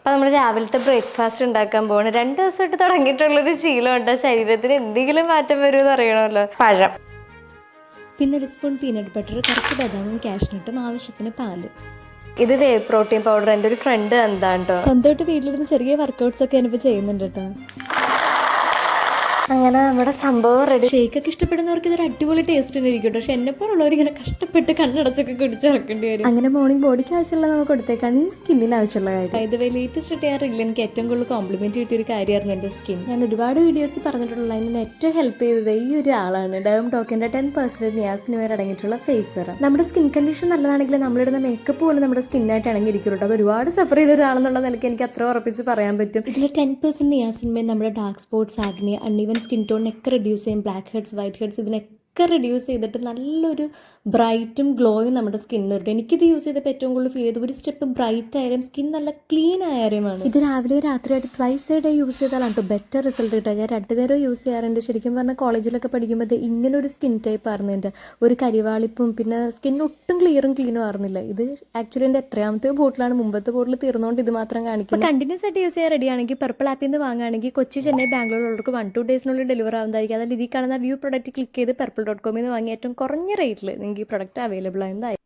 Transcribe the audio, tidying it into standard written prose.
അപ്പോൾ നമ്മൾ രാവിലത്തെ ബ്രേക്ക്ഫാസ്റ്റ് ഉണ്ടാക്കാൻ പോകണം. 2 ദിവസമായിട്ട് തുടങ്ങിയിട്ടുള്ളൊരു ശീലമുണ്ട്. ശരീരത്തിന് എന്തെങ്കിലും മാറ്റം വരുമെന്ന് അറിയണമല്ലോ. പഴം, പിന്നെ ഒരു സ്പൂൺ പീനട്ട് ബട്ടർ, കുറച്ച് ബദാമും കാഷ്നട്ടും, ആവശ്യത്തിന് പാല്. ഇത് വേ പ്രോട്ടീൻ പൗഡർ. എൻ്റെ ഒരു ഫ്രണ്ട് എന്താണ് കേട്ടോ, സ്വന്തമായിട്ട് വീട്ടിലിരുന്ന് ചെറിയ വർക്കൗട്ട്സ് ഒക്കെ ഞാനിപ്പോൾ ചെയ്യുന്നുണ്ട് കേട്ടോ. അങ്ങനെ നമ്മുടെ സംഭവം റെഡി. ഷേക്കൊക്കെ ഇഷ്ടപ്പെടുന്നവർക്ക് ഇതൊരു അടിപൊളി ടേസ്റ്റ് ആയിരിക്കും. പക്ഷെ എന്നെപ്പോലുള്ളവർ ഇങ്ങനെ കഷ്ടപ്പെട്ട് കണ്ണടച്ചൊക്കെ കുടിച്ചിറക്കേണ്ടി വരും. അങ്ങനെ മോർണിംഗ് ബോഡിക്ക് ആവശ്യമുള്ള നമുക്ക് കൊടുത്തേക്കാണ് ഈ സ്കിന്നിന് ആവശ്യമുള്ള കാര്യം. ഇത് ലേറ്റസ്റ്റ് ആയിട്ട് ഞാൻ റീലിൽ എനിക്ക് ഏറ്റവും കൂടുതൽ കോംപ്ലിമെന്റ് കിട്ടിയ ഒരു കാര്യമായിരുന്നു എൻ്റെ സ്കിൻ. ഞാൻ ഒരുപാട് വീഡിയോസ് പറഞ്ഞിട്ടുള്ള അതിന് ഏറ്റവും ഹെൽപ്പ് ചെയ്തത് ഈ ഒരു ആളാണ്. ഡേം ടോക്കിൻ്റെ 10% നിയാസിനിവേർ അടങ്ങിയിട്ടുള്ള ഫേസ് സെറം. നമ്മുടെ സ്കിൻ കണ്ടീഷൻ നല്ലതാണെങ്കിൽ നമ്മളിടുന്ന മേക്കപ്പ് പോലും നമ്മുടെ സ്കിന്നായിട്ട് ഇണങ്ങിയിരിക്കുള്ളൂ. അത് ഒരുപാട് സഫർ ചെയ്ത ഒരാളെന്നുള്ള നിലയ്ക്ക് എനിക്ക് അത്ര ഉറപ്പിച്ച് പറയാൻ പറ്റും. ഇതിൽ 10% നിയാസിന്മേൽ നമ്മുടെ dark spots, acne, uneven skin ടോണിനൊക്കെ റെഡ്യൂസ് ചെയ്യും. ബ്ലാക്ക് ഹെഡ്സ്, വൈറ്റ് ഹെഡ്സ് ഇതിനൊക്കെ റെഡ്യൂസ് ചെയ്തിട്ട് നല്ലൊരു ബ്രൈറ്റും ഗ്ലോയും നമ്മുടെ സ്കിന്നിന് കിട്ടും. എനിക്കിത് യൂസ് ചെയ്തപ്പോൾ ഏറ്റവും കൂടുതൽ ഫീൽ ചെയ്ത് ഒരു സ്റ്റെപ്പ് ബ്രൈറ്റ് ആയാലും സ്കിൻ നല്ല ക്ലീൻ ആയാലുമാണ്. ഇത് രാവിലെ രാത്രിയായിട്ട് ട്വൈസ് എ ഡേ യൂസ് ചെയ്താലാണ് കേട്ടോ ബെറ്റർ റിസൾട്ട് കിട്ടുക. ഞാൻ 2 നേരം യൂസ് ചെയ്യാറുണ്ട്. ശരിക്കും പറഞ്ഞാൽ കോളേജിലൊക്കെ പഠിക്കുമ്പോൾ ഇങ്ങനെ ഒരു സ്കിൻ ടൈപ്പ് ആയിരുന്നു എൻ്റെ. ഒരു കരിവാളിപ്പും പിന്നെ സ്കിൻ ഒട്ടും ക്ലിയറും ക്ലീനും ആയിരുന്നില്ല. ഇത് ആക്ച്വലി എൻ്റെ എത്രാമത്തെ ബോട്ടിലാണ്. മുമ്പത്തെ ബോട്ടിൽ തീർന്നുകൊണ്ട് ഇത് മാത്രം കാണിക്കും. കണ്ടിന്യൂസ് ആയിട്ട് യൂസ് ചെയ്യാൻ റെഡി ആണെങ്കിൽ പർപ്പിൾ ആപ്പിൽ നിന്ന് വാങ്ങുകയാണെങ്കിൽ കൊച്ചി, ചെന്നൈ, ബാംഗ്ലൂരുള്ളവർക്ക് 1-2 ഡേയ്സിനുള്ളിൽ ഡെലിവർ ആവുന്നതായിരിക്കും. അതിൽ ഇതിൽ കാണുന്ന വ്യൂ പ്രൊഡക്റ്റ് ക്ലിക്ക് ചെയ്ത് purple.com വാങ്ങി ഏറ്റവും കുറഞ്ഞ റേറ്റിൽ നിങ്ങൾക്ക് ഈ പ്രൊഡക്റ്റ് അവൈലബിൾ ആയതായിരിക്കും.